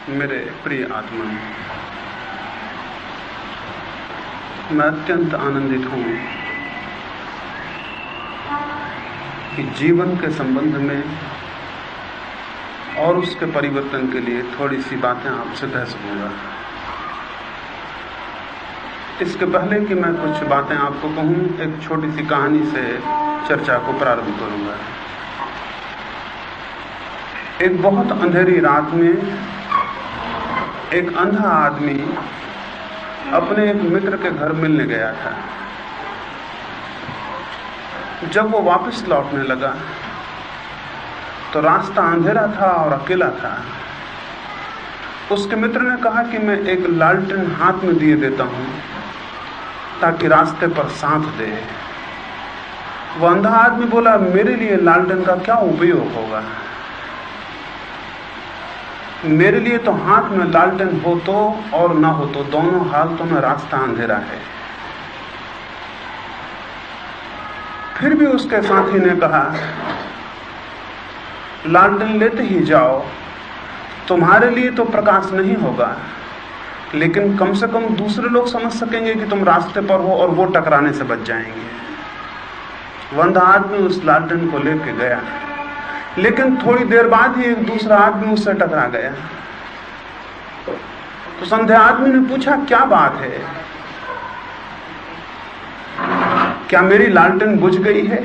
मेरे प्रिय आत्मा, मैं अत्यंत आनंदित हूँ कि जीवन के संबंध में और उसके परिवर्तन के लिए थोड़ी सी बातें आपसे कह सकूँगा। इसके पहले कि मैं कुछ बातें आपको कहूँ, एक छोटी सी कहानी से चर्चा को प्रारंभ करूँगा। एक बहुत अंधेरी रात में एक अंधा आदमी अपने एक मित्र के घर मिलने गया था। जब वो वापस लौटने लगा तो रास्ता अंधेरा था और अकेला था। उसके मित्र ने कहा कि मैं एक लालटेन हाथ में दिए देता हूं ताकि रास्ते पर साथ दे। वो अंधा आदमी बोला, मेरे लिए लालटेन का क्या उपयोग होगा? मेरे लिए तो हाथ में लालटेन हो तो और ना हो तो दोनों हालतों में रास्ता अंधेरा है। फिर भी उसके साथी ने कहा, लालटेन लेते ही जाओ, तुम्हारे लिए तो प्रकाश नहीं होगा, लेकिन कम से कम दूसरे लोग समझ सकेंगे कि तुम रास्ते पर हो और वो टकराने से बच जाएंगे। वह अंधा आदमी उस लालटेन को लेके गया, लेकिन थोड़ी देर बाद ही एक दूसरा आदमी उससे टकरा गया। तो संध्या आदमी ने पूछा, क्या बात है? क्या मेरी लालटेन बुझ गई है?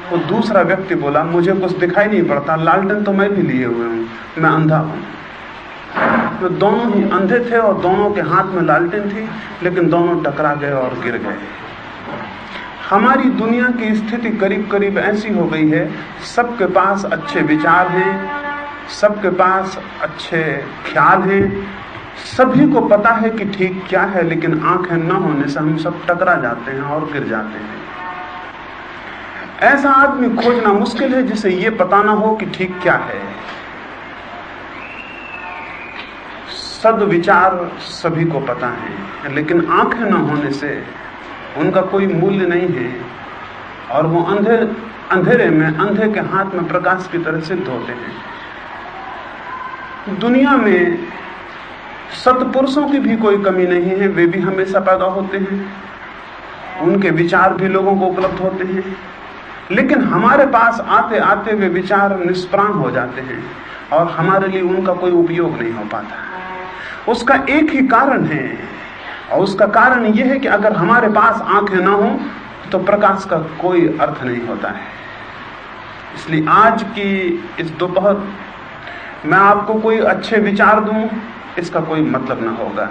वो दूसरा व्यक्ति बोला, मुझे कुछ दिखाई नहीं पड़ता, लालटेन तो मैं भी लिए हुए हूं, मैं अंधा हूं। तो दोनों ही अंधे थे और दोनों के हाथ में लालटेन थी, लेकिन दोनों टकरा गए और गिर गए। हमारी दुनिया की स्थिति करीब करीब ऐसी हो गई है, सबके पास अच्छे विचार हैं, सबके पास अच्छे ख्याल हैं, सभी को पता है कि ठीक क्या है, लेकिन आंखें न होने से हम सब टकरा जाते हैं और गिर जाते हैं। ऐसा आदमी खोजना मुश्किल है जिसे ये पता ना हो कि ठीक क्या है। सद्विचार सभी को पता है, लेकिन आंखें न होने से उनका कोई मूल्य नहीं है और वो अंधेरे में अंधे के हाथ में प्रकाश की तरह सिद्ध होते हैं। दुनिया में सत्पुरुषों की भी कोई कमी नहीं है, वे भी हमेशा पैदा होते हैं, उनके विचार भी लोगों को उपलब्ध होते हैं, लेकिन हमारे पास आते आते वे विचार निष्प्राण हो जाते हैं और हमारे लिए उनका कोई उपयोग नहीं हो पाता। उसका एक ही कारण है, और उसका कारण यह है कि अगर हमारे पास आंखें ना हो तो प्रकाश का कोई अर्थ नहीं होता है। इसलिए आज की इस दोपहर मैं आपको कोई अच्छे विचार दूं, इसका कोई मतलब ना होगा।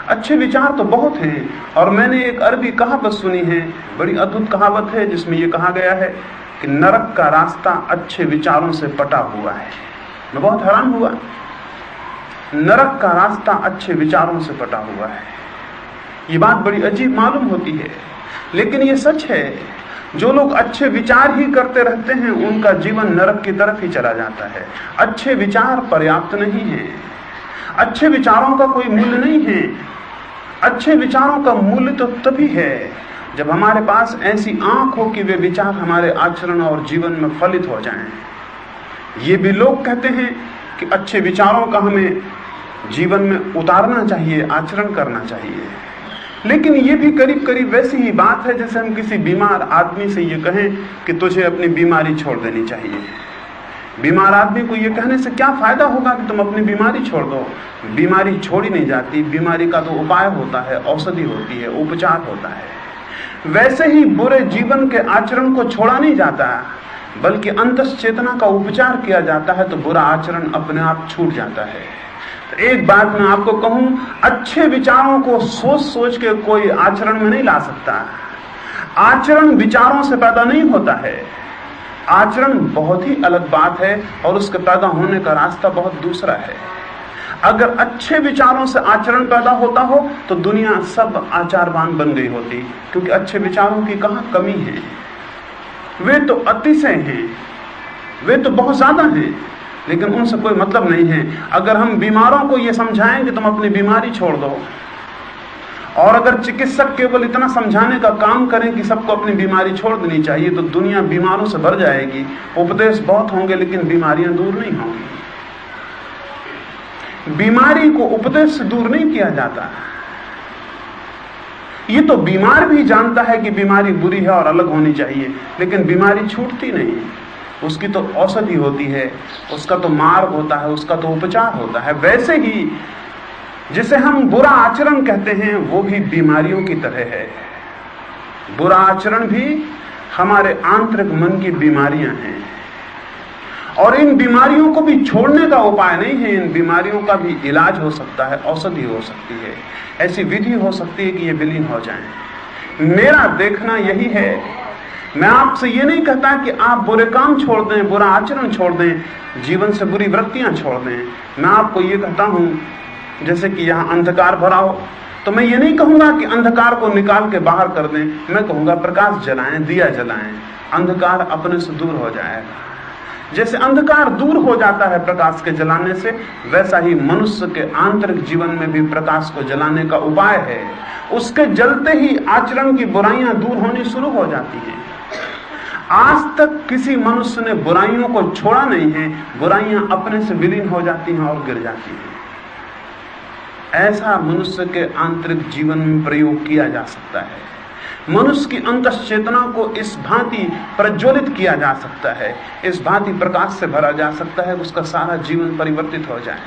अच्छे विचार तो बहुत हैं, और मैंने एक अरबी कहावत सुनी है, बड़ी अद्भुत कहावत है, जिसमें यह कहा गया है कि नरक का रास्ता अच्छे विचारों से पटा हुआ है। मैं बहुत हैरान हुआ, नरक का रास्ता अच्छे विचारों से पटा हुआ है। ये बात बड़ी अजीब मालूम होती है, लेकिन ये सच है। जो लोग अच्छे विचार ही करते रहते हैं, उनका जीवन नरक की तरफ ही चला जाता है। अच्छे विचार पर्याप्त नहीं है, अच्छे विचारों का कोई मूल्य नहीं है। अच्छे विचारों का मूल्य तो तभी है जब हमारे पास ऐसी आंख हो कि वे विचार हमारे आचरण और जीवन में फलित हो जाएं। ये भी लोग कहते हैं कि अच्छे विचारों का हमें जीवन में उतारना चाहिए, आचरण करना चाहिए, लेकिन ये भी करीब करीब वैसी ही बात है जैसे हम किसी बीमार आदमी से ये कहें कि तुझे अपनी बीमारी छोड़ देनी चाहिए। बीमार आदमी को ये कहने से क्या फायदा होगा कि तुम अपनी बीमारी छोड़ दो? बीमारी छोड़ी नहीं जाती, बीमारी का तो उपाय होता है, औषधि होती है, उपचार होता है। वैसे ही बुरे जीवन के आचरण को छोड़ा नहीं जाता, बल्कि अंतस चेतना का उपचार किया जाता है, तो बुरा आचरण अपने आप छूट जाता है। एक बात मैं आपको कहूं, अच्छे विचारों को सोच सोच के कोई आचरण में नहीं ला सकता। आचरण विचारों से पैदा नहीं होता है। आचरण बहुत ही अलग बात है और उसके पैदा होने का रास्ता बहुत दूसरा है। अगर अच्छे विचारों से आचरण पैदा होता हो तो दुनिया सब आचारवान बन गई होती, क्योंकि अच्छे विचारों की कहां कमी है। वे तो अतिशय हैं, वे तो बहुत ज्यादा हैं, लेकिन उनसे कोई मतलब नहीं है। अगर हम बीमारों को यह समझाएं कि तुम अपनी बीमारी छोड़ दो, और अगर चिकित्सक केवल इतना समझाने का काम करें कि सबको अपनी बीमारी छोड़ देनी चाहिए, तो दुनिया बीमारों से भर जाएगी। उपदेश बहुत होंगे, लेकिन बीमारियां दूर नहीं होंगी। बीमारी को उपदेश से दूर नहीं किया जाता। ये तो बीमार भी जानता है कि बीमारी बुरी है और अलग होनी चाहिए, लेकिन बीमारी छूटती नहीं। उसकी तो औषधि होती है, उसका तो मार्ग होता है, उसका तो उपचार होता है। वैसे ही जिसे हम बुरा आचरण कहते हैं वो भी बीमारियों की तरह है। बुरा आचरण भी हमारे आंतरिक मन की बीमारियां हैं, और इन बीमारियों को भी छोड़ने का उपाय नहीं है। इन बीमारियों का भी इलाज हो सकता है, औषधि हो सकती है, ऐसी विधि हो सकती है कि ये विलीन हो जाएं। मेरा देखना यही है। मैं आपसे ये नहीं कहता कि आप बुरे काम छोड़ दें, बुरा आचरण छोड़ दें, जीवन से बुरी वृत्तियां छोड़ दें। मैं आपको ये कहता हूं, जैसे कि यहां अंधकार भरा हो, तो मैं ये नहीं कहूंगा कि अंधकार को निकाल के बाहर कर दें। मैं कहूंगा प्रकाश जलाएं, दिया जलाएं, अंधकार अपने से दूर हो जाएगा। जैसे अंधकार दूर हो जाता है प्रकाश के जलाने से, वैसा ही मनुष्य के आंतरिक जीवन में भी प्रकाश को जलाने का उपाय है। उसके जलते ही आचरण की बुराइयां दूर होनी शुरू हो जाती हैं। आज तक किसी मनुष्य ने बुराइयों को छोड़ा नहीं है, बुराइयां अपने से विलीन हो जाती हैं और गिर जाती हैं। ऐसा मनुष्य के आंतरिक जीवन में प्रयोग किया जा सकता है। मनुष्य की अंतश्चेतना को इस भांति प्रज्वलित किया जा सकता है, इस भांति प्रकाश से भरा जा सकता है, उसका सारा जीवन परिवर्तित हो जाए।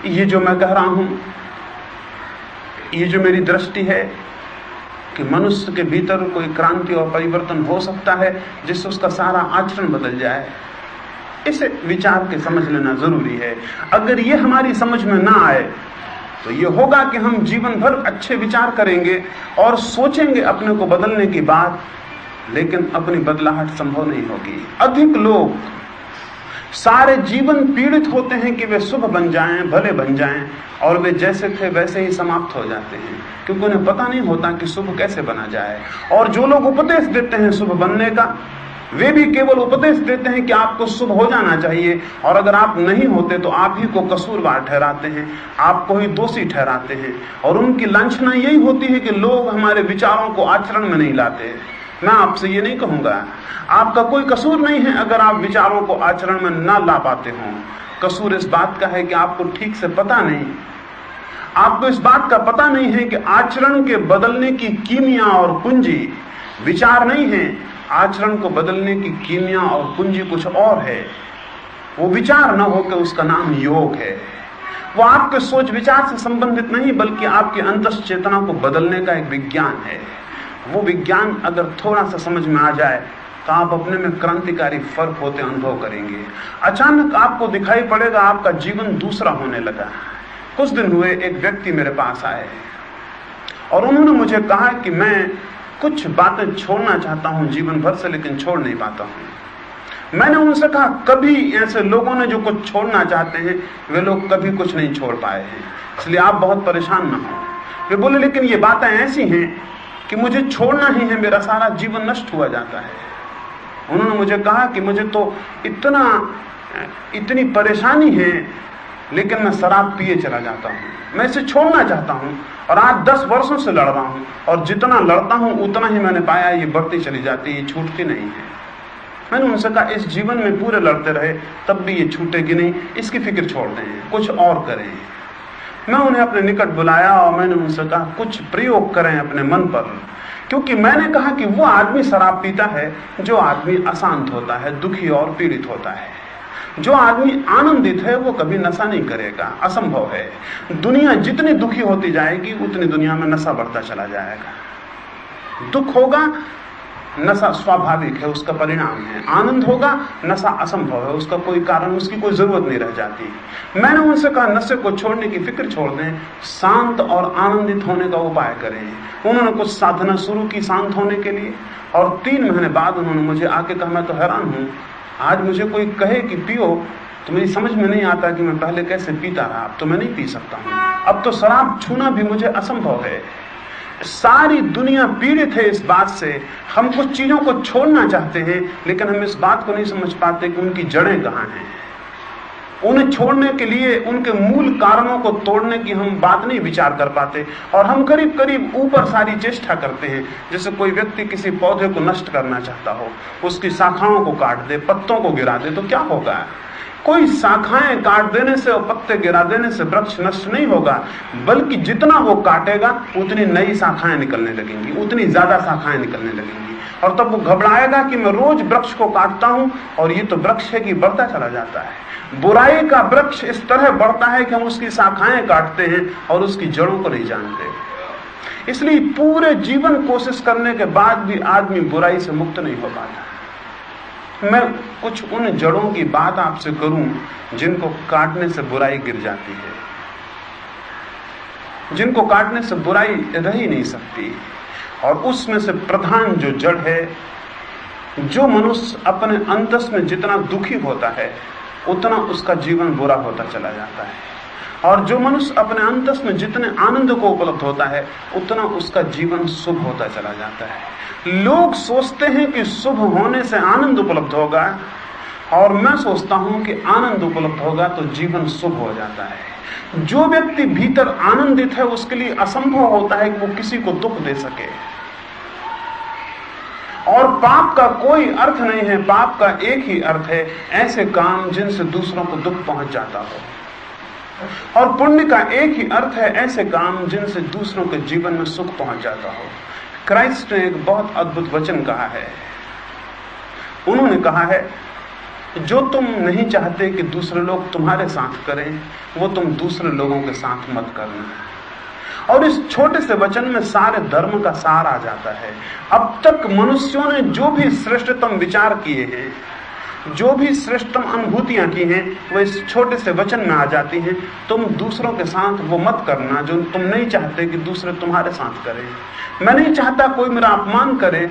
ये जो मैं कह रहा हूं, ये जो मेरी दृष्टि है कि मनुष्य के भीतर कोई क्रांति और परिवर्तन हो सकता है जिससे उसका सारा आचरण बदल जाए, इसे विचार के समझ लेना जरूरी है। अगर ये हमारी समझ में ना आए तो ये होगा कि हम जीवन भर अच्छे विचार करेंगे और सोचेंगे अपने को बदलने की बात, लेकिन अपनी बदलाहट संभव नहीं होगी। अधिक लोग सारे जीवन पीड़ित होते हैं कि वे शुभ बन जाएं, भले बन जाएं, और वे जैसे थे वैसे ही समाप्त हो जाते हैं, क्योंकि उन्हें पता नहीं होता कि शुभ कैसे बना जाए। और जो लोग उपदेश देते हैं शुभ बनने का, वे भी केवल उपदेश देते हैं कि आपको शुभ हो जाना चाहिए, और अगर आप नहीं होते तो आप ही को कसूरवार ठहराते हैं, आपको ही दोषी ठहराते हैं। और उनकी लांछना यही होती है कि लोग हमारे विचारों को आचरण में नहीं लाते। मैं आपसे ये नहीं कहूंगा, आपका कोई कसूर नहीं है अगर आप विचारों को आचरण में ना ला पाते हो। कसूर इस बात का है कि आपको ठीक से पता नहीं, आपको इस बात का पता नहीं है कि आचरण के बदलने की कीमिया और पूंजी विचार नहीं है। आचरण को बदलने की कीमिया और पूंजी कुछ और है। वो विचार न होकर उसका नाम योग है। वो आपके सोच विचार से संबंधित नहीं, बल्कि आपकी अंतश्चेतना को बदलने का एक विज्ञान है। वो विज्ञान अगर थोड़ा सा समझ में आ जाए तो आप अपने में क्रांतिकारी फर्क होते अनुभव करेंगे। अचानक आपको दिखाई पड़ेगा आपका जीवन दूसरा होने लगा। कुछ दिन हुए एक व्यक्ति मेरे पास आए और उन्होंने मुझे कहा कि मैं कुछ बातें छोड़ना चाहता हूं जीवन भर से, लेकिन छोड़ नहीं पाता हूं। मैंने उनसे कहा, कभी ऐसे लोगों ने जो कुछ छोड़ना चाहते हैं वे लोग कभी कुछ नहीं छोड़ पाए हैं, इसलिए आप बहुत परेशान ना हो। वे बोले, लेकिन ये बातें ऐसी हैं कि मुझे छोड़ना ही है, मेरा सारा जीवन नष्ट हुआ जाता है। उन्होंने मुझे कहा कि मुझे तो इतनी परेशानी है, लेकिन मैं शराब पिए चला जाता हूँ। मैं इसे छोड़ना चाहता हूँ और आज 10 वर्षों से लड़ रहा हूँ, और जितना लड़ता हूँ उतना ही मैंने पाया ये बढ़ती चली जाती है, ये छूटती नहीं है। मैंने उनसे कहा, इस जीवन में पूरे लड़ते रहे तब भी ये छूटेगी नहीं, इसकी फिक्र छोड़ दें, कुछ और करें। मैं उन्हें अपने निकट बुलाया और मैंने उनसे कहा, कुछ प्रयोग करें अपने मन पर, क्योंकि मैंने कहा कि वो आदमी शराब पीता है जो आदमी अशांत होता है, दुखी और पीड़ित होता है। जो आदमी आनंदित है वो कभी नशा नहीं करेगा, असंभव है। दुनिया जितनी दुखी होती जाएगी उतनी दुनिया में नशा बढ़ता चला जाएगा। दुख होगा, नशा स्वाभाविक है, उसका परिणाम है। आनंद होगा, नशा असंभव है, उसका कोई कारण, उसकी कोई जरूरत नहीं रह जाती। मैंने उनसे कहा, नशे को छोड़ने की फिक्र छोड़ दें, शांत और आनंदित होने का उपाय करें। उन्होंने कुछ साधना शुरू की शांत होने के लिए, और 3 महीने बाद उन्होंने मुझे आके कहा, मैं तो हैरान हूं, आज मुझे कोई कहे कि पियो तो मेरी समझ में नहीं आता कि मैं पहले कैसे पीता रहा, अब तो मैं नहीं पी सकता हूं, अब तो शराब छूना भी मुझे असंभव है। सारी दुनिया पीड़ित है इस बात से। हम कुछ चीजों को छोड़ना चाहते हैं, लेकिन हम इस बात को नहीं समझ पाते कि उनकी जड़ें कहाँ हैं। उन्हें छोड़ने के लिए उनके मूल कारणों को तोड़ने की हम बात नहीं विचार कर पाते, और हम करीब करीब ऊपर सारी चेष्टा करते हैं। जैसे कोई व्यक्ति किसी पौधे को नष्ट करना चाहता हो, उसकी शाखाओं को काट दे, पत्तों को गिरा दे, तो क्या होगा? कोई शाखाएं काट देने से और पत्ते गिरा देने से वृक्ष नष्ट नहीं होगा, बल्कि जितना वो काटेगा उतनी नई शाखाएं निकलने लगेंगी, उतनी ज्यादा शाखाएं निकलने लगेंगी। और तब वो घबराएगा कि मैं रोज वृक्ष को काटता हूं और ये तो वृक्ष है कि बढ़ता चला जाता है। बुराई का वृक्ष इस तरह बढ़ता है कि हम उसकी शाखाएं काटते हैं और उसकी जड़ों को नहीं जानते। इसलिए पूरे जीवन कोशिश करने के बाद भी आदमी बुराई से मुक्त नहीं हो पाता। मैं कुछ उन जड़ों की बात आपसे करूं जिनको काटने से बुराई गिर जाती है, जिनको काटने से बुराई रह ही नहीं सकती। और उसमें से प्रधान जो जड़ है, जो मनुष्य अपने अंतस में जितना दुखी होता है उतना उसका जीवन बुरा होता चला जाता है, और जो मनुष्य अपने अंतस में जितने आनंद को उपलब्ध होता है उतना उसका जीवन शुभ होता चला जाता है। लोग सोचते हैं कि शुभ होने से आनंद उपलब्ध होगा, और मैं सोचता हूं कि आनंद उपलब्ध होगा तो जीवन शुभ हो जाता है। जो व्यक्ति भीतर आनंदित है उसके लिए असंभव होता है कि वो किसी को दुख दे सके। और पाप का कोई अर्थ नहीं है, पाप का एक ही अर्थ है, ऐसे काम जिनसे दूसरों को दुख पहुंच जाता हो। और पुण्य का एक ही अर्थ है, ऐसे काम जिनसे दूसरों के जीवन में सुख पहुंच जाता हो। क्राइस्ट ने एक बहुत अद्भुत वचन कहा है। उन्होंने कहा है, जो तुम नहीं चाहते कि दूसरे लोग तुम्हारे साथ करें वो तुम दूसरे लोगों के साथ मत करना। और इस छोटे से वचन में सारे धर्म का सार आ जाता है। अब तक मनुष्यों ने जो भी श्रेष्ठतम विचार किए हैं, जो भी श्रेष्ठतम अनुभूतियां की हैं, वो इस छोटे से वचन में आ जाती हैं। तुम दूसरों के साथ वो मत करना जो तुम नहीं चाहते कि दूसरे तुम्हारे साथ करें। मैं नहीं चाहता कोई मेरा अपमान करे,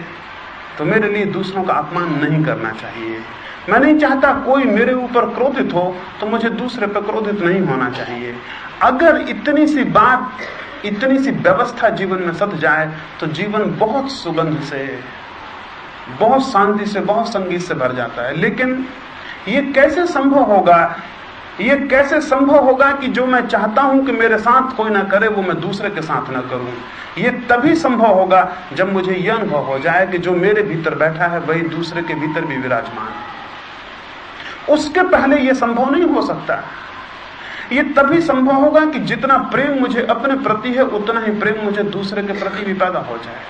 तो मेरे लिए दूसरों का अपमान नहीं करना चाहिए। मैं नहीं चाहता कोई मेरे ऊपर क्रोधित हो, तो मुझे दूसरे पर क्रोधित नहीं होना चाहिए। अगर इतनी सी बात, इतनी सी व्यवस्था जीवन में सध जाए तो जीवन बहुत सुगंध से, बहुत शांति से, बहुत संगीत से भर जाता है। लेकिन ये कैसे संभव होगा? ये कैसे संभव होगा कि जो मैं चाहता हूं कि मेरे साथ कोई ना करे वो मैं दूसरे के साथ ना करूं? ये तभी संभव होगा जब मुझे यह अनुभव हो जाए कि जो मेरे भीतर बैठा है वही दूसरे के भीतर भी विराजमान है। उसके पहले यह संभव नहीं हो सकता। ये तभी संभव होगा कि जितना प्रेम मुझे अपने प्रति है उतना ही प्रेम मुझे दूसरे के प्रति भी पैदा हो जाए।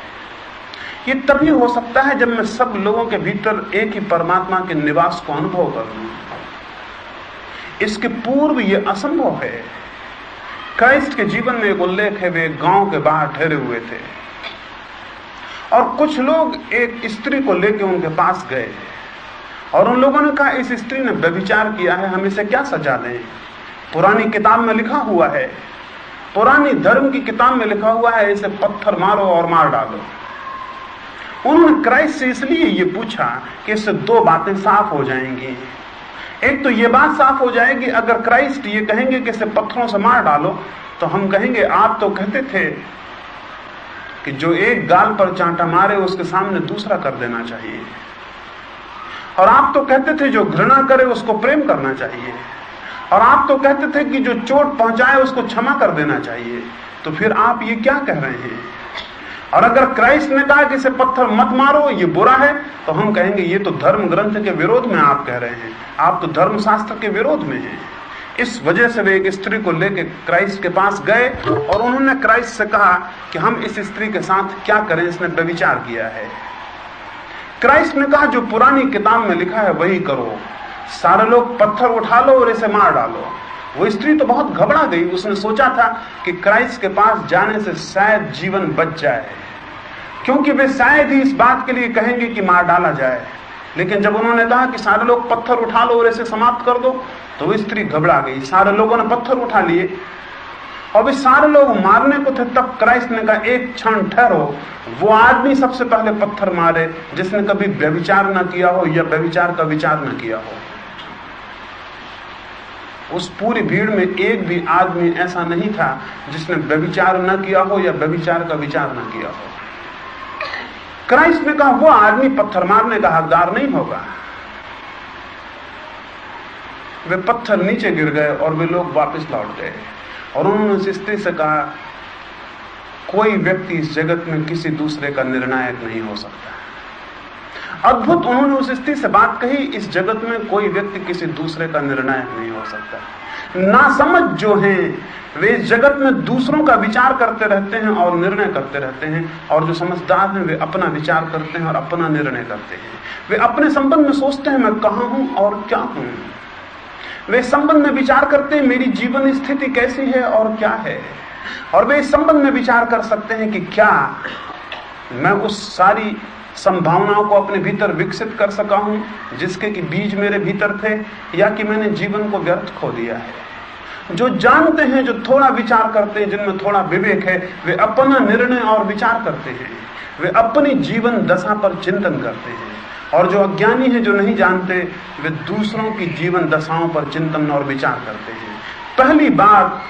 ये तभी हो सकता है जब मैं सब लोगों के भीतर एक ही परमात्मा के निवास को अनुभव कर लूं। इसके पूर्व ये असंभव है। क्राइस्ट के जीवन में एक उल्लेख है, वे एक गांव के बाहर ठहरे हुए थे और कुछ लोग एक स्त्री को लेकर उनके पास गए और उन लोगों ने कहा, इस स्त्री ने व्यभिचार किया है, हम इसे क्या सजा दें? पुरानी किताब में लिखा हुआ है, पुरानी धर्म की किताब में लिखा हुआ है, इसे पत्थर मारो और मार डालो। उन्होंने क्राइस्ट से इसलिए ये पूछा कि इससे दो बातें साफ हो जाएंगी। एक तो ये बात साफ हो जाएगी, अगर क्राइस्ट ये कहेंगे कि इसे पत्थरों से मार डालो, तो हम कहेंगे आप तो कहते थे कि जो एक गाल पर चांटा मारे उसके सामने दूसरा कर देना चाहिए, और आप तो कहते थे जो घृणा करे उसको प्रेम करना चाहिए, और आप तो कहते थे कि जो चोट पहुंचाए उसको क्षमा कर देना चाहिए। तो फिर आप ये क्या कह रहे हैं? और अगर क्राइस्ट ने कहा कि इसे पत्थर मत मारो, ये बुरा है, तो हम कहेंगे ये तो धर्म ग्रंथ के विरोध में आप कह रहे हैं, आप तो धर्मशास्त्र के विरोध में हैं। इस वजह से वे एक स्त्री को लेकर क्राइस्ट के पास गए और उन्होंने क्राइस्ट से कहा कि हम इस स्त्री के साथ क्या करें, इसने व्यभिचार किया है। क्राइस्ट ने कहा जो पुरानी किताब में लिखा है वही करो, सारे लोग पत्थर उठा लो और इसे मार डालो। वो स्त्री तो बहुत घबरा गई, उसने सोचा था कि क्राइस्ट के पास जाने से शायद जीवन बच जाए, क्योंकि वे शायद ही इस बात के लिए कहेंगे कि मार डाला जाए। लेकिन जब उन्होंने कहा कि सारे लोग पत्थर उठा लो और इसे समाप्त कर दो, तो वो स्त्री घबरा गई। सारे लोगों ने पत्थर उठा लिए और वे सारे लोग मारने को थे, तब क्राइस्ट ने कहा एक क्षण ठहरो, वो आदमी सबसे पहले पत्थर मारे जिसने कभी व्यभिचार न किया हो या व्यभिचार का विचार न किया हो। उस पूरी भीड़ में एक भी आदमी ऐसा नहीं था जिसने व्यभिचार न किया हो या व्यभिचार का विचार न किया हो। क्राइस्ट ने कहा वो आदमी पत्थर मारने का हकदार नहीं होगा। वे पत्थर नीचे गिर गए और वे लोग वापस लौट गए और उन्होंने उस स्त्री से कहा कोई व्यक्ति इस जगत में किसी दूसरे का निर्णायक नहीं हो सकता। अद्भुत उन्होंने उस स्त्री से बात कही, इस जगत में कोई व्यक्ति किसी दूसरे का निर्णायक नहीं हो सकता। नासमझ जो हैं वे इस जगत में दूसरों का विचार करते रहते हैं और निर्णय करते रहते हैं, और जो समझदार हैं वे अपना विचार करते हैं और अपना निर्णय करते हैं। वे अपने संबंध में सोचते हैं मैं कहां हूं और क्या हूं। वे संबंध में विचार करते हैं मेरी जीवन स्थिति कैसी है और क्या है, और वे इस संबंध में विचार कर सकते हैं कि क्या मैं उस सारी संभावनाओं को अपने भीतर विकसित कर सका हूं जिसके कि बीज मेरे भीतर थे, या कि मैंने जीवन को व्यर्थ खो दिया है। जो जानते हैं, जो थोड़ा विचार करते हैं, जिनमें थोड़ा विवेक है, वे अपना निर्णय और विचार करते हैं। वे अपनी जीवन दशा पर चिंतन करते हैं, और जो अज्ञानी है, जो नहीं जानते, वे दूसरों की जीवन दशाओं पर चिंतन और विचार करते हैं। पहली बात,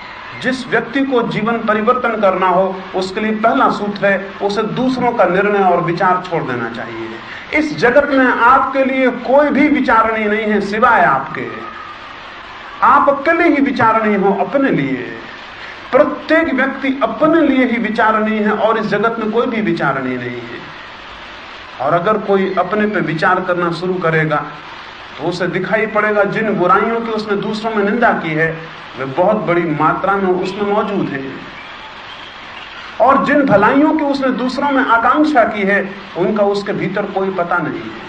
जिस व्यक्ति को जीवन परिवर्तन करना हो उसके लिए पहला सूत्र है उसे दूसरों का निर्णय और विचार छोड़ देना चाहिए। इस जगत में आपके लिए कोई भी विचारणी नहीं है सिवाय आपके। आप अकेले ही विचारणी हो अपने लिए। प्रत्येक व्यक्ति अपने लिए ही विचारणी है और इस जगत में कोई भी विचारणी नहीं है। और अगर कोई अपने पे विचार करना शुरू करेगा तो उसे दिखाई पड़ेगा जिन बुराइयों की उसने दूसरों में निंदा की है वे बहुत बड़ी मात्रा में उसमें मौजूद है, और जिन भलाइयों की उसने दूसरों में आकांक्षा की है उनका उसके भीतर कोई पता नहीं है।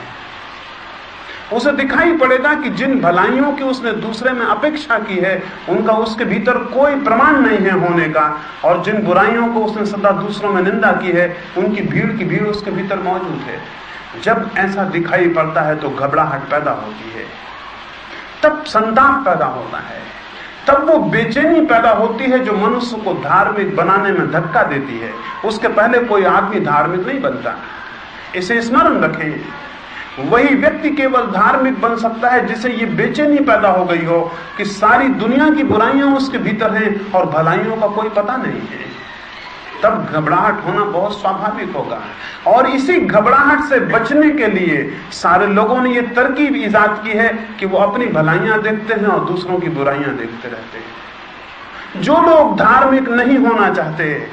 उसे दिखाई पड़ेगा कि जिन भलाइयों की उसने दूसरे में अपेक्षा की है उनका उसके भीतर कोई प्रमाण नहीं है होने का, और जिन बुराइयों को उसने सदा दूसरों में निंदा की है उनकी भीड़ की भीड़ उसके भीतर मौजूद है। जब ऐसा दिखाई पड़ता है तो घबराहट पैदा होती है, तब संताप पैदा होता है, तब वो बेचैनी पैदा होती है जो मनुष्य को धार्मिक बनाने में धक्का देती है। उसके पहले कोई आदमी धार्मिक नहीं बनता, इसे स्मरण रखें। वही व्यक्ति केवल धार्मिक बन सकता है जिसे ये बेचैनी पैदा हो गई हो कि सारी दुनिया की बुराइयां उसके भीतर हैं और भलाइयों का कोई पता नहीं है। तब घबराहट होना बहुत स्वाभाविक होगा, और इसी घबराहट से बचने के लिए सारे लोगों ने ये तरकीब ईजाद की है कि वो अपनी भलाइयां देखते हैं और दूसरों की बुराइयां देखते रहते हैं। जो लोग धार्मिक नहीं होना चाहते,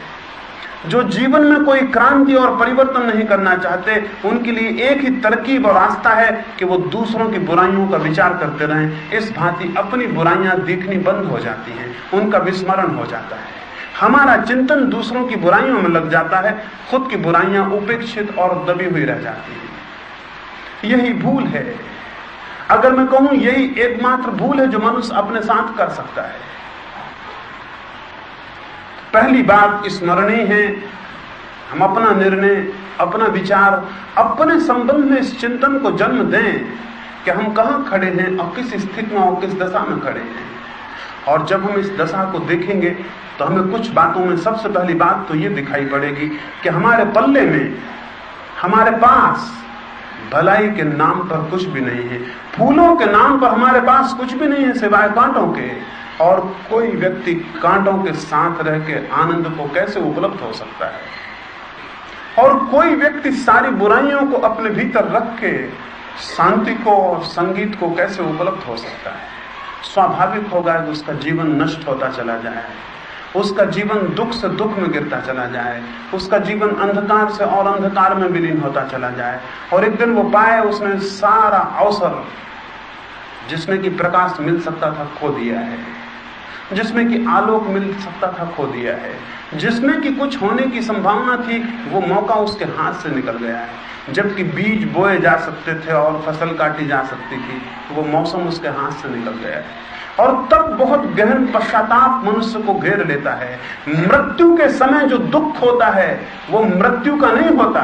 जो जीवन में कोई क्रांति और परिवर्तन नहीं करना चाहते, उनके लिए एक ही तरकीब और रास्ता है कि वो दूसरों की बुराइयों का विचार करते रहें। इस भांति अपनी बुराइयां दिखनी बंद हो जाती हैं, उनका विस्मरण हो जाता है। हमारा चिंतन दूसरों की बुराइयों में लग जाता है, खुद की बुराइयां उपेक्षित और दबी हुई रह जाती हैं। यही भूल है। अगर मैं कहूं यही एकमात्र भूल है जो मनुष्य अपने साथ कर सकता है। पहली बात स्मरणीय है, हम अपना निर्णय, अपना विचार, अपने संबंध में इस चिंतन को जन्म दें कि हम कहां खड़े हैं और किस स्थिति में और किस दशा में खड़े हैं। और जब हम इस दशा को देखेंगे तो हमें कुछ बातों में सबसे पहली बात तो ये दिखाई पड़ेगी कि हमारे पल्ले में, हमारे पास भलाई के नाम पर कुछ भी नहीं है, फूलों के नाम पर हमारे पास कुछ भी नहीं है सिवाय कांटों के। और कोई व्यक्ति कांटों के साथ रह के आनंद को कैसे उपलब्ध हो सकता है, और कोई व्यक्ति सारी बुराइयों को अपने भीतर रख के शांति को और संगीत को कैसे उपलब्ध हो सकता है। स्वाभाविक होगा कि उसका जीवन नष्ट होता चला जाए, उसका जीवन दुख से दुख में गिरता चला जाए, उसका जीवन अंधकार से और अंधकार में विलीन होता चला जाए, और एक दिन वो पाए उसने सारा अवसर जिसमें कि प्रकाश मिल सकता था खो दिया है, जिसमें कि आलोक मिल सकता था खो दिया है, जिसमें कि कुछ होने की संभावना थी वो मौका उसके हाथ से निकल गया है। जबकि बीज बोए जा सकते थे और फसल काटी जा सकती थी, वो मौसम उसके हाथ से निकल गया है। और तब बहुत गहन पश्चाताप मनुष्य को घेर लेता है। मृत्यु के समय जो दुख होता है वो मृत्यु का नहीं होता,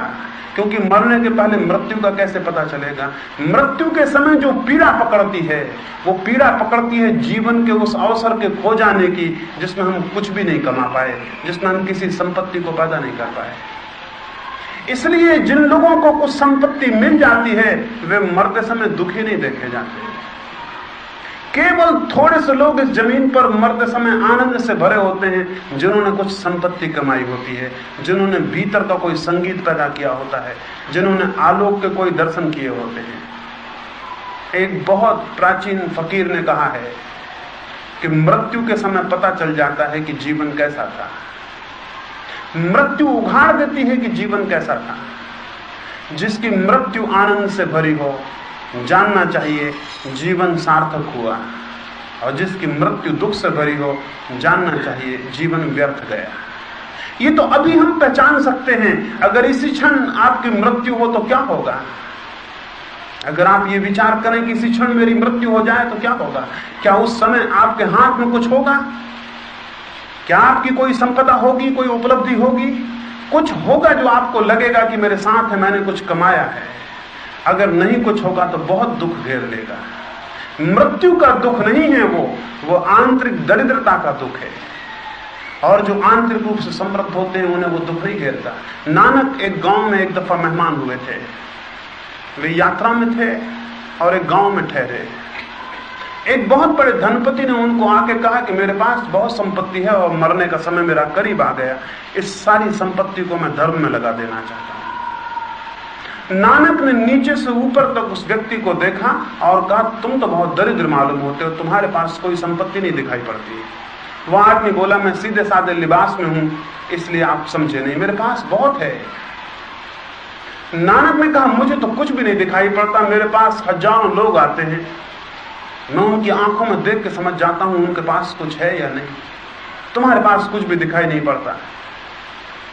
क्योंकि मरने के पहले मृत्यु का कैसे पता चलेगा। मृत्यु के समय जो पीड़ा पकड़ती है वो पीड़ा पकड़ती है जीवन के उस अवसर के खो जाने की जिसमें हम कुछ भी नहीं कमा पाए, जिसमें हम किसी संपत्ति को पैदा नहीं कर पाए। इसलिए जिन लोगों को कुछ संपत्ति मिल जाती है वे मरते समय दुखी नहीं देखे जाते। केवल थोड़े से लोग इस जमीन पर मरते समय आनंद से भरे होते हैं जिन्होंने कुछ संपत्ति कमाई होती है, जिन्होंने भीतर का कोई संगीत पैदा किया होता है, जिन्होंने आलोक के कोई दर्शन किए होते हैं। एक बहुत प्राचीन फकीर ने कहा है कि मृत्यु के समय पता चल जाता है कि जीवन कैसा था। मृत्यु उघाड़ देती है कि जीवन कैसा था। जिसकी मृत्यु आनंद से भरी हो, जानना चाहिए जीवन सार्थक हुआ। और जिसकी मृत्यु दुख से भरी हो, जानना चाहिए जीवन व्यर्थ गया। ये तो अभी हम पहचान सकते हैं। अगर इसी क्षण आपकी मृत्यु हो तो क्या होगा? अगर आप ये विचार करें कि इसी क्षण मेरी मृत्यु हो जाए तो क्या होगा? क्या उस समय आपके हाथ में कुछ होगा? क्या आपकी कोई संपदा होगी, कोई उपलब्धि होगी? कुछ होगा जो आपको लगेगा कि मेरे साथ है, मैंने कुछ कमाया है। अगर नहीं कुछ होगा तो बहुत दुख घेर लेगा। मृत्यु का दुख नहीं है वो आंतरिक दरिद्रता का दुख है। और जो आंतरिक रूप से समृद्ध होते हैं उन्हें वो दुख नहीं घेरता। नानक एक गांव में एक दफा मेहमान हुए थे। वे यात्रा में थे और एक गांव में ठहरे। एक बहुत बड़े धनपति ने उनको आके कहा कि मेरे पास बहुत संपत्ति है और मरने का समय मेरा करीब आ गया, इस सारी संपत्ति को मैं धर्म में लगा देना चाहता हूं। नानक ने नीचे से ऊपर तक उस व्यक्ति को देखा और कहा, तुम तो बहुत दरिद्र मालूम होते हो, तुम्हारे पास कोई संपत्ति नहीं दिखाई पड़ती। वह आदमी बोला, मैं सीधे साधे लिबास में हूं, इसलिए आप समझे नहीं, मेरे पास बहुत है। नानक ने कहा, मुझे तो कुछ भी नहीं दिखाई पड़ता, मेरे पास हजारों लोग आते हैं, मैं उनकी आंखों में देख के समझ जाता हूं उनके पास कुछ है या नहीं। तुम्हारे पास कुछ भी दिखाई नहीं पड़ता।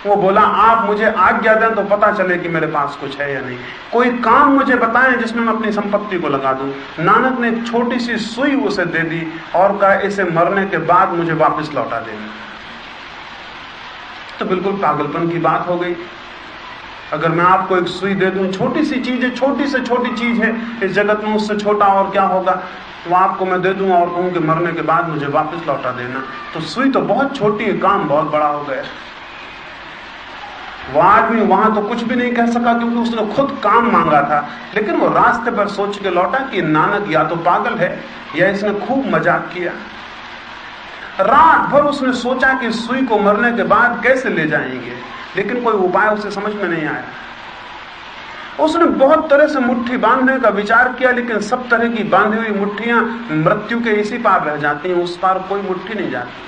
वो बोला, आप मुझे आज्ञा दें तो पता चले कि मेरे पास कुछ है या नहीं। कोई काम मुझे बताएं जिसमें मैं अपनी संपत्ति को लगा दूं। नानक ने एक छोटी सी सुई उसे दे दी और कहा, इसे मरने के बाद मुझे वापस लौटा देना। तो बिल्कुल पागलपन की बात हो गई। अगर मैं आपको एक सुई दे दूं, छोटी सी चीज है, छोटी से छोटी चीज है इस जगत में, उससे छोटा और क्या होगा, वो आपको मैं दे दूं और कहूं कि मरने के बाद मुझे वापस लौटा देना, तो सुई तो बहुत छोटी है, काम बहुत बड़ा हो गया। वो आदमी वहां तो कुछ भी नहीं कह सका क्योंकि उसने खुद काम मांगा था, लेकिन वो रास्ते पर सोच के लौटा कि नानक या तो पागल है या इसने खूब मजाक किया। रात भर उसने सोचा कि सुई को मरने के बाद कैसे ले जाएंगे, लेकिन कोई उपाय उसे समझ में नहीं आया। उसने बहुत तरह से मुट्ठी बांधने का विचार किया, लेकिन सब तरह की बांधी हुई मुट्ठियां मृत्यु के इसी पार रह जाती हैं, उस पार कोई मुट्ठी नहीं जाती।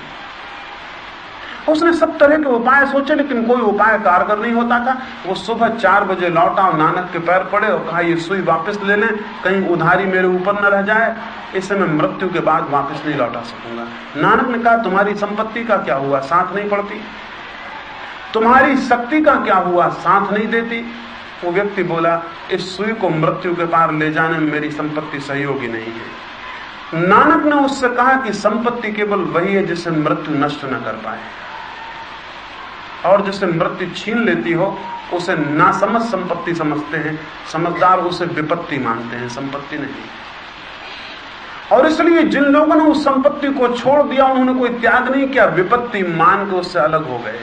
उसने सब तरह के उपाय सोचे, लेकिन कोई उपाय कारगर नहीं होता था। वो सुबह 4 बजे लौटा और नानक के पैर पड़े और कहा, ये सुई वापस ले लें, कहीं उधारी मेरे ऊपर न रह जाए, इसे मैं मृत्यु के बाद वापस नहीं लौटा सकूंगा। नानक ने कहा, तुम्हारी संपत्ति का क्या हुआ, साथ नहीं पड़ती? तुम्हारी शक्ति का क्या हुआ, साथ नहीं देती? वो व्यक्ति बोला, इस सुई को मृत्यु के पार ले जाने में मेरी संपत्ति सहयोगी नहीं है। नानक ने उससे कहा कि संपत्ति केवल वही है जिसे मृत्यु नष्ट न कर पाए, और जिसे मृत्यु छीन लेती हो उसे नासमझ संपत्ति समझते हैं, समझदार उसे विपत्ति मानते हैं, संपत्ति नहीं। और इसलिए जिन लोगों ने उस संपत्ति को छोड़ दिया, उन्होंने कोई त्याग नहीं किया, विपत्ति मान के उससे अलग हो गए।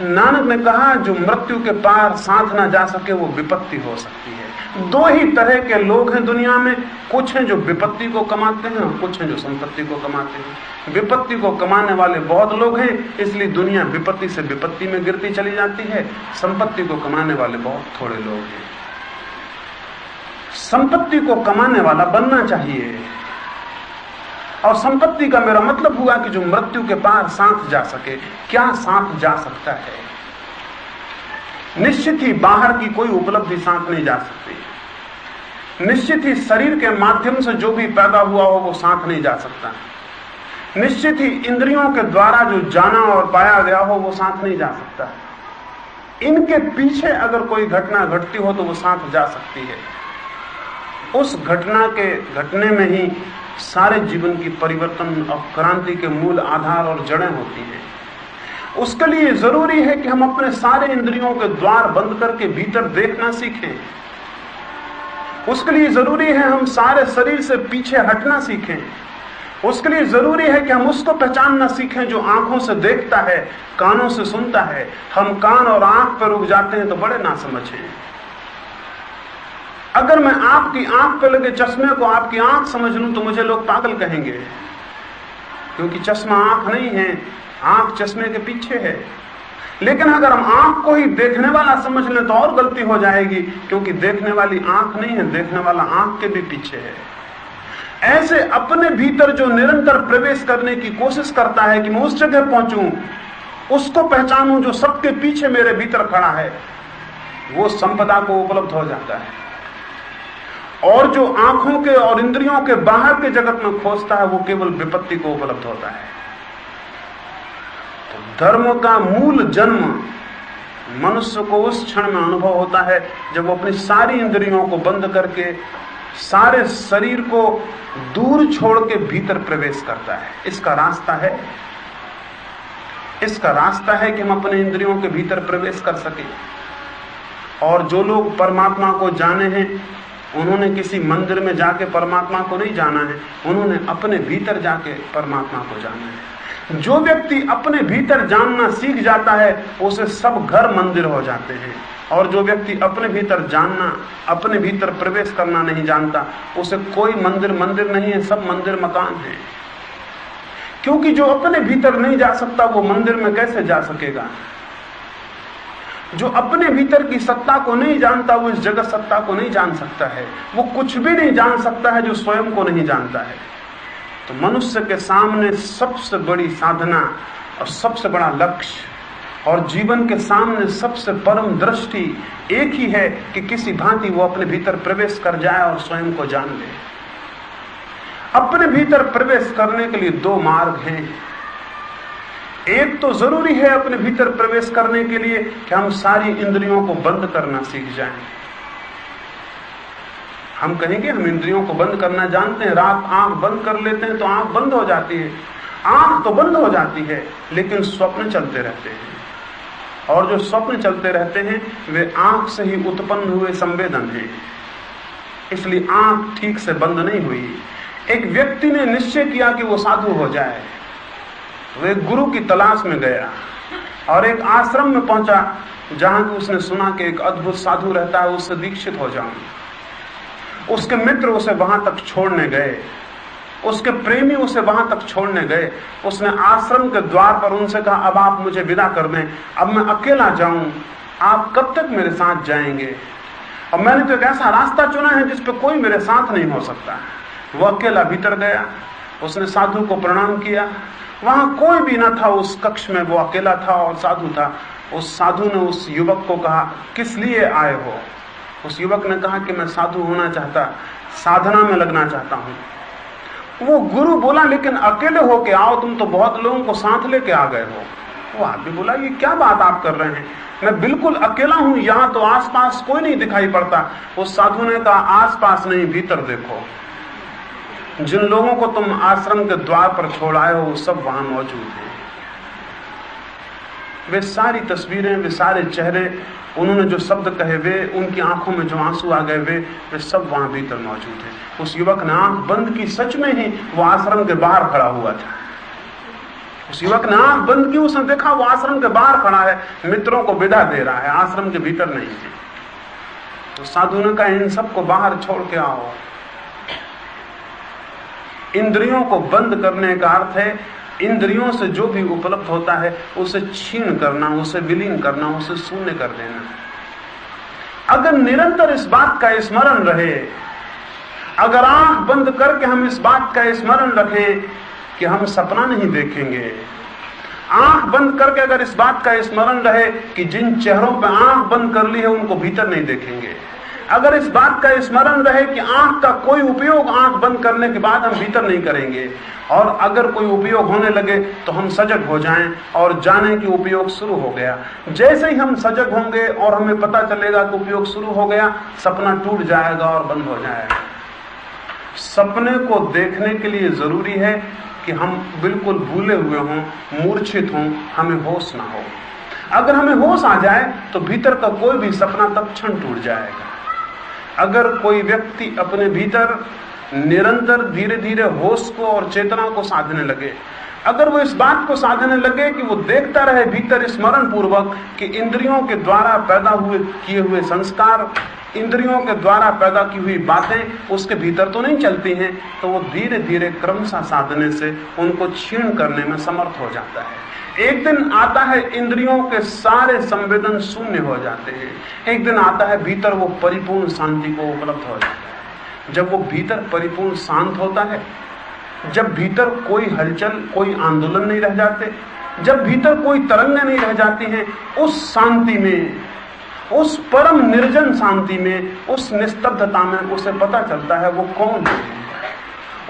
नानक ने कहा, जो मृत्यु के पार साथ ना जा सके वो विपत्ति हो सकती है। 2 ही तरह के लोग हैं दुनिया में, कुछ हैं जो विपत्ति को कमाते हैं और कुछ हैं जो संपत्ति को कमाते हैं। विपत्ति को कमाने वाले बहुत लोग हैं, इसलिए दुनिया विपत्ति से विपत्ति में गिरती चली जाती है। संपत्ति को कमाने वाले बहुत थोड़े लोग हैं। संपत्ति को कमाने वाला बनना चाहिए, और संपत्ति का मेरा मतलब हुआ कि जो मृत्यु के पार साथ जा सके। क्या साथ जा सकता है? निश्चित ही बाहर की कोई उपलब्धि साथ नहीं जा सकती। निश्चित ही शरीर के माध्यम से जो भी पैदा हुआ हो वो साथ नहीं जा सकता। निश्चित ही इंद्रियों के द्वारा जो जाना और पाया गया हो वो साथ नहीं जा सकता। इनके पीछे अगर कोई घटना घटती हो तो वो साथ जा सकती है। उस घटना के घटने में ही सारे जीवन की परिवर्तन और क्रांति के मूल आधार और जड़ें होती हैं। उसके लिए जरूरी है कि हम अपने सारे इंद्रियों के द्वार बंद करके भीतर देखना सीखें। उसके लिए जरूरी है हम सारे शरीर से पीछे हटना सीखें। उसके लिए जरूरी है कि हम उसको पहचानना सीखें जो आंखों से देखता है, कानों से सुनता है। हम कान और आंख पर रुक जाते हैं तो बड़े नासमझ हैं। अगर मैं आपकी आंख पे लगे चश्मे को आपकी आंख समझ लूं तो मुझे लोग पागल कहेंगे, क्योंकि चश्मा आंख नहीं है, आंख चश्मे के पीछे है। लेकिन अगर हम आंख को ही देखने वाला समझ लें तो और गलती हो जाएगी, क्योंकि देखने वाली आंख नहीं है, देखने वाला आंख के भी पीछे है। ऐसे अपने भीतर जो निरंतर प्रवेश करने की कोशिश करता है कि मैं उस जगह पहुंचूं उसको पहचानूं जो सबके पीछे मेरे भीतर खड़ा है, वो संपदा को उपलब्ध हो जाता है। और जो आंखों के और इंद्रियों के बाहर के जगत में खोजता है, वो केवल विपत्ति को उपलब्ध होता है। तो धर्म का मूल जन्म मनुष्य को उस क्षण में अनुभव होता है जब वो अपनी सारी इंद्रियों को बंद करके सारे शरीर को दूर छोड़ के भीतर प्रवेश करता है। इसका रास्ता है कि हम अपने इंद्रियों के भीतर प्रवेश कर सके। और जो लोग परमात्मा को जाने हैं, उन्होंने किसी मंदिर में जाके परमात्मा को नहीं जाना है, उन्होंने अपने भीतर जाके परमात्मा को जाना है। जो व्यक्ति अपने भीतर जानना सीख जाता है, उसे सब घर मंदिर हो जाते हैं। और जो व्यक्ति अपने भीतर जानना, अपने भीतर प्रवेश करना नहीं जानता, उसे कोई मंदिर नहीं है, सब मंदिर मकान है। क्योंकि जो अपने भीतर नहीं जा सकता, वो मंदिर में कैसे जा सकेगा? जो अपने भीतर की सत्ता को नहीं जानता, वो इस जगत सत्ता को नहीं जान सकता है। वो कुछ भी नहीं जान सकता है जो स्वयं को नहीं जानता है। तो मनुष्य के सामने सबसे बड़ी साधना और सबसे बड़ा लक्ष्य और जीवन के सामने सबसे परम दृष्टि एक ही है कि किसी भांति वो अपने भीतर प्रवेश कर जाए और स्वयं को जान ले। अपने भीतर प्रवेश करने के लिए दो मार्ग हैं। एक तो जरूरी है अपने भीतर प्रवेश करने के लिए कि हम सारी इंद्रियों को बंद करना सीख जाएं। हम कहेंगे हम इंद्रियों को बंद करना जानते हैं, रात आंख बंद कर लेते हैं तो आंख बंद हो जाती है। आंख तो बंद हो जाती है, लेकिन स्वप्न चलते रहते हैं। और जो स्वप्न चलते रहते हैं वे आंख से ही उत्पन्न हुए संवेदन हैं। इसलिए आंख ठीक से बंद नहीं हुई। एक व्यक्ति ने निश्चय किया कि वो साधु हो जाए। वो एक गुरु की तलाश में गया और एक आश्रम में पहुंचा जहां कि उसने सुना कि एक अद्भुत साधु रहता है, उससे दीक्षित हो जाऊं। उसके मित्र उसे वहां तक छोड़ने गए, उसके प्रेमी उसे वहां तक छोड़ने गए। उसने आश्रम के द्वार पर उनसे कहा, अब आप मुझे विदा कर दें, अब मैं अकेला जाऊं, आप कब तक मेरे साथ जाएंगे? और मैंने तो एक ऐसा रास्ता चुना है जिस पर कोई मेरे साथ नहीं हो सकता। वो अकेला भीतर गया, उसने साधु को प्रणाम किया। वहां कोई भी न था उस कक्ष में, वो अकेला था और साधु था। उस साधु ने उस युवक को कहा, किस लिए आए हो? उस युवक ने कहा कि मैं साधु होना चाहता, साधना में लगना चाहता हूं। वो गुरु बोला, लेकिन अकेले होके आओ, तुम तो बहुत लोगों को साथ लेके आ गए हो। वो आदमी बोला, ये क्या बात आप कर रहे हैं? मैं बिल्कुल अकेला हूं, यहां तो आसपास कोई नहीं दिखाई पड़ता। उस साधु ने कहा, आसपास नहीं, भीतर देखो। जिन लोगों को तुम आश्रम के द्वार पर छोड़ आए हो, वो सब वहां मौजूद हैं। वे सारी तस्वीरें, वे सारे चेहरे, उन्होंने जो शब्द कहे, वे उनकी आंखों में जो आंसू आ गए, वे सब वहां भीतर मौजूद हैं। उस युवक ने आंख बंद की, सच में ही वो आश्रम के बाहर खड़ा हुआ था। उस युवक ने आंख बंद की, उसने देखा वो आश्रम के बाहर खड़ा है, मित्रों को विदा दे रहा है, आश्रम के भीतर नहीं है। तो साधु ने कहा, इन सबको बाहर छोड़ के आओ। इंद्रियों को बंद करने का अर्थ है इंद्रियों से जो भी उपलब्ध होता है उसे छीन करना, उसे विलीन करना, उसे शून्य कर देना। अगर निरंतर इस बात का स्मरण रहे, अगर आंख बंद करके हम इस बात का स्मरण रखें कि हम सपना नहीं देखेंगे, आंख बंद करके अगर इस बात का स्मरण रहे कि जिन चेहरों पर आंख बंद कर ली है उनको भीतर नहीं देखेंगे, अगर इस बात का स्मरण रहे कि आंख का कोई उपयोग आंख बंद करने के बाद हम भीतर नहीं करेंगे, और अगर कोई उपयोग होने लगे तो हम सजग हो जाएं और जाने कि उपयोग शुरू हो गया। जैसे ही हम सजग होंगे और हमें पता चलेगा कि उपयोग शुरू हो गया, सपना टूट जाएगा और बंद हो जाएगा। सपने को देखने के लिए जरूरी है कि हम बिल्कुल भूले हुए हों, मूर्छित हों, हमें होश ना हो। अगर हमें होश आ जाए तो भीतर का कोई भी सपना तत्क्षण टूट जाएगा। अगर कोई व्यक्ति अपने भीतर निरंतर धीरे धीरे होश को और चेतना को साधने लगे, अगर वो इस बात को साधने लगे कि वो देखता रहे भीतर स्मरण पूर्वक कि इंद्रियों के द्वारा पैदा हुए किए हुए संस्कार, इंद्रियों के द्वारा पैदा की हुई बातें उसके भीतर तो नहीं चलती हैं, तो वो धीरे धीरे क्रमशः साधने से उनको क्षीण करने में समर्थ हो जाता है। एक दिन आता है इंद्रियों के सारे संवेदन शून्य हो जाते हैं। एक दिन आता है भीतर वो परिपूर्ण शांति को उपलब्ध हो जाता है। जब वो भीतर परिपूर्ण शांत होता है, जब भीतर कोई हलचल, कोई आंदोलन नहीं रह जाते, जब भीतर कोई तरंगें नहीं रह जाती हैं, उस शांति में, उस परम निर्जन शांति में, उस निस्तब्धता में उसे पता चलता है वो कौन है।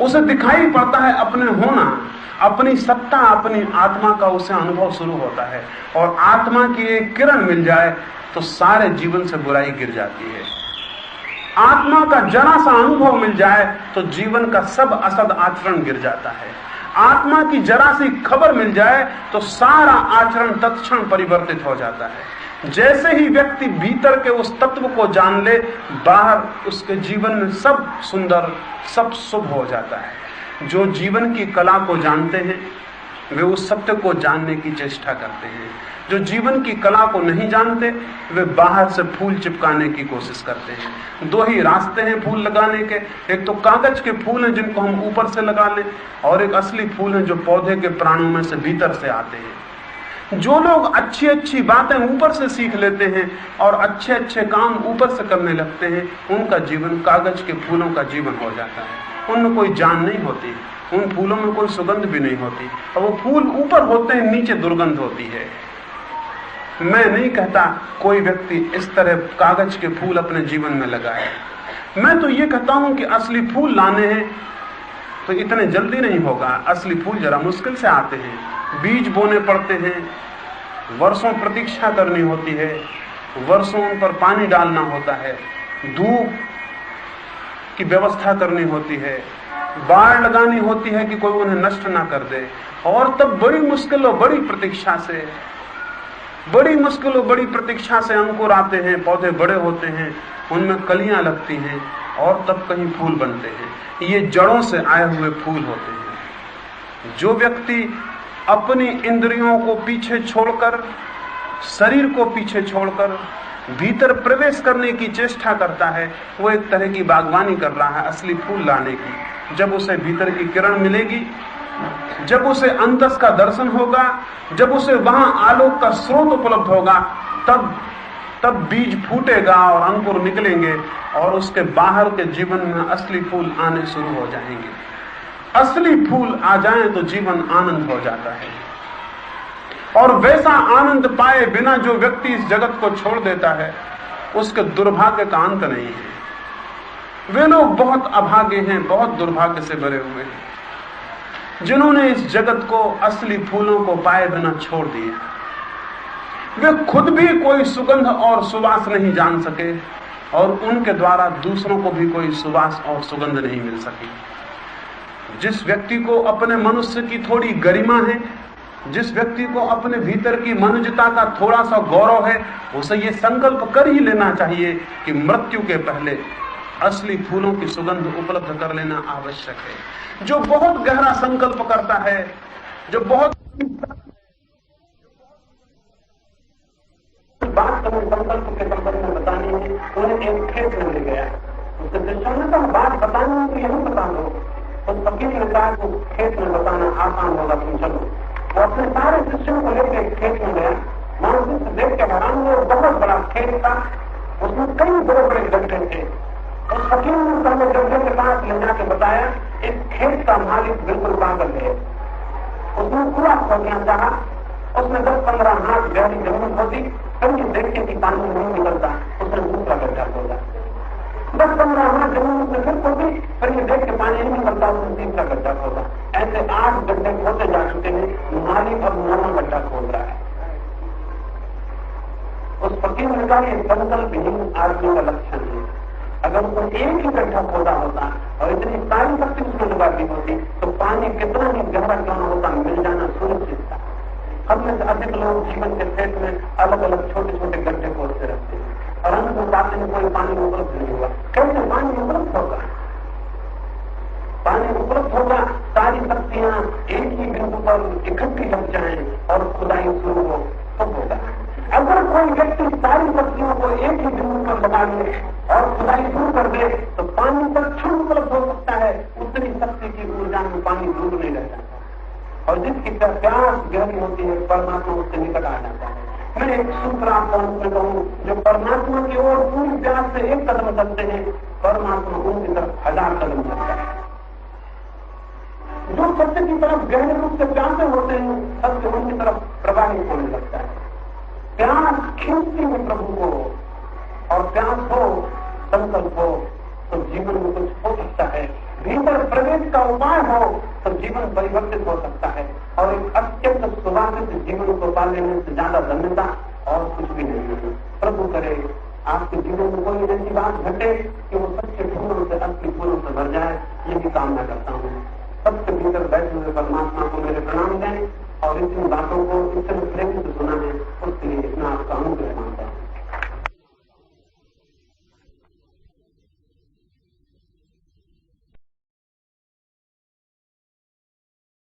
उसे दिखाई पड़ता है अपने होना, अपनी सत्ता, अपनी आत्मा का उसे अनुभव शुरू होता है। और आत्मा की एक किरण मिल जाए तो सारे जीवन से बुराई गिर जाती है। आत्मा का जरा सा अनुभव मिल जाए तो जीवन का सब असद आचरण गिर जाता है। आत्मा की जरा सी खबर मिल जाए तो सारा आचरण तत्क्षण परिवर्तित हो जाता है। जैसे ही व्यक्ति भीतर के उस तत्व को जान ले, बाहर उसके जीवन में सब सुंदर, सब शुभ हो जाता है। जो जीवन की कला को जानते हैं वे उस सत्य को जानने की चेष्टा करते हैं। जो जीवन की कला को नहीं जानते वे बाहर से फूल चिपकाने की कोशिश करते हैं। दो ही रास्ते हैं फूल लगाने के, एक तो कागज के फूल हैं जिनको हम ऊपर से लगा लें, और एक असली फूल हैं जो पौधे के प्राणों में से भीतर से आते हैं। जो लोग अच्छी अच्छी बातें ऊपर से सीख लेते हैं और अच्छे अच्छे काम ऊपर से करने लगते हैं, उनका जीवन कागज के फूलों का जीवन हो जाता है। उनमें कोई जान नहीं होती, उन फूलों में कोई सुगंध भी नहीं होती, और वो फूल ऊपर होते हैं, नीचे दुर्गंध होती है। मैं नहीं कहता कोई व्यक्ति इस तरह कागज के फूल अपने जीवन में लगाए। मैं तो ये कहता हूं कि असली फूल लाने हैं तो इतने जल्दी नहीं होगा। असली फूल जरा मुश्किल से आते हैं, बीज बोने पड़ते हैं, वर्षों प्रतीक्षा करनी होती है, वर्षों उन पर पानी डालना होता है, धूप की व्यवस्था करनी होती है, बाढ़ लगानी होती है कि कोई उन्हें नष्ट ना कर दे, और तब बड़ी मुश्किल और बड़ी प्रतीक्षा से, बड़ी मुश्किल और बड़ी प्रतीक्षा से अंकुर आते हैं, पौधे बड़े होते हैं, उनमें कलियां लगती हैं, और तब कहीं फूल बनते हैं। ये जड़ों से आए हुए फूल होते हैं। जो व्यक्ति अपनी इंद्रियों को पीछे छोड़कर, शरीर को पीछे छोड़कर भीतर प्रवेश करने की चेष्टा करता है, वो एक तरह की बागवानी कर रहा है असली फूल लाने की। जब उसे भीतर की किरण मिलेगी, जब उसे अंतस का दर्शन होगा, जब उसे वहां आलोक का स्रोत उपलब्ध होगा, तब बीज फूटेगा और अंकुर निकलेंगे, और उसके बाहर के जीवन में असली फूल आने शुरू हो जाएंगे। असली फूल आ जाएं तो जीवन आनंद हो जाता है। और वैसा आनंद पाए बिना जो व्यक्ति इस जगत को छोड़ देता है, उसके दुर्भाग्य का अंत नहीं है। वे लोग बहुत अभागे हैं, बहुत दुर्भाग्य से भरे हुए हैं, जिन्होंने इस जगत को असली फूलों को पाए बिना छोड़ दिया। वे खुद भी कोई सुगंध और सुवास नहीं जान सके, और उनके द्वारा दूसरों को भी कोई सुवास और सुगंध नहीं मिल सकी। जिस व्यक्ति को अपने मनुष्य की थोड़ी गरिमा है, जिस व्यक्ति को अपने भीतर की मनुष्यता का थोड़ा सा गौरव है, उसे ये संकल्प कर ही लेना चाहिए कि मृत्यु के पहले असली फूलों की सुगंध उपलब्ध कर लेना आवश्यक है। जो बहुत गहरा संकल्प करता है, जो बहुत बात हमें संकल्प के संबंध में बतानी है, उन्हें एक खेत में ले गया। उसके शिष्यों ने कहा बात बतानी है तो यही बता दो। उस फकीर ने कहा कि खेत में बताना आसान होगा, तुम चलो। वो अपने सारे शिष्यों को लेकर खेत में गया। वहां से देख के हैरान हुए, बहुत बड़ा खेत था, उसमें कई बड़े बड़े गड्ढे थे। उस फकीर ने पहले गड्ढे के पास ले जाके बताया, इस खेत का मालिक बिल्कुल पागल है। उसने पूरा खोदना चाहा, उसमें 10-15 हाथ गहरी जमीन होती, कहीं देखे कि पानी नहीं निकलता, उसने दूसरा गड्ढा खोदा। 10-15 हाथ जमीन उसने फिर खोदी, फिर ये देख के पानी नहीं निकलता, उसने तीसरा गड्ढा खोदा। ऐसे 8 गड्ढे खोदे जा चुके हैं, मालिक अब 9वां गड्ढा खोद रहा है। उस फकीर ने कहा ये संकल्पहीन आदमी का लक्षण है। अगर उसने एक ही गड्ढा खोदा होता और इतनी सारी शक्ति उसमें लगा दी होती तो पानी कितना ही गहरा क्यों न होता, मिल जाना सुनिश्चित था। हम में से अधिक लोग जीवन के खेत में अलग अलग छोटे छोटे गड्ढे खोदते रहते हैं और अंत में पाते हैं कोई पानी उपलब्ध नहीं हुआ। कैसे पानी उपलब्ध होगा? पानी उपलब्ध होगा, सारी शक्तियां एक ही बिंदु पर इकट्ठी लग जाएं और खुदाई शुरू हो, तब होगा। अगर कोई व्यक्ति सारी शक्तियों को एक ही बिंदु पर लगा ले और खुदाई शुरू कर दे तो पानी पर क्षण उपलब्ध हो सकता है, उतनी शक्ति की ऊर्जा में पानी दूर नहीं रह जाता। और जिसकी प्यास गहरी होती है, परमात्मा उससे निकट आ जाता है। मैं एक सूत्र आपको अंत में कहूं, जो परमात्मा की ओर पूरी प्यास से एक कदम चलते हैं, परमात्मा उनकी तरफ 1000 कदम चलता है। जो सत्य की तरफ गहरे रूप से प्यासे होते हैं, सत्य उनकी तरफ प्रवाहित होने लगता है। प्यास खींचती है प्रभु को, और प्यास हो, संकल्प हो, तो जीवन में कुछ हो सकता है। भीतर प्रवेश का उपाय हो तो जीवन परिवर्तित हो सकता है, और एक अत्यंत सुवासित जीवन को पा लेने से ज्यादा धन्यता और कुछ भी नहीं है। प्रभु करे आपके जीवन में कोई ऐसी बात घटे कि वो सच्चे फूलों से, असली फूलों से भर जाए, ये भी कामना करता हूँ। सबके भीतर बैठे हुए परमात्मा को मेरे प्रणाम दें, और इन बातों को इतने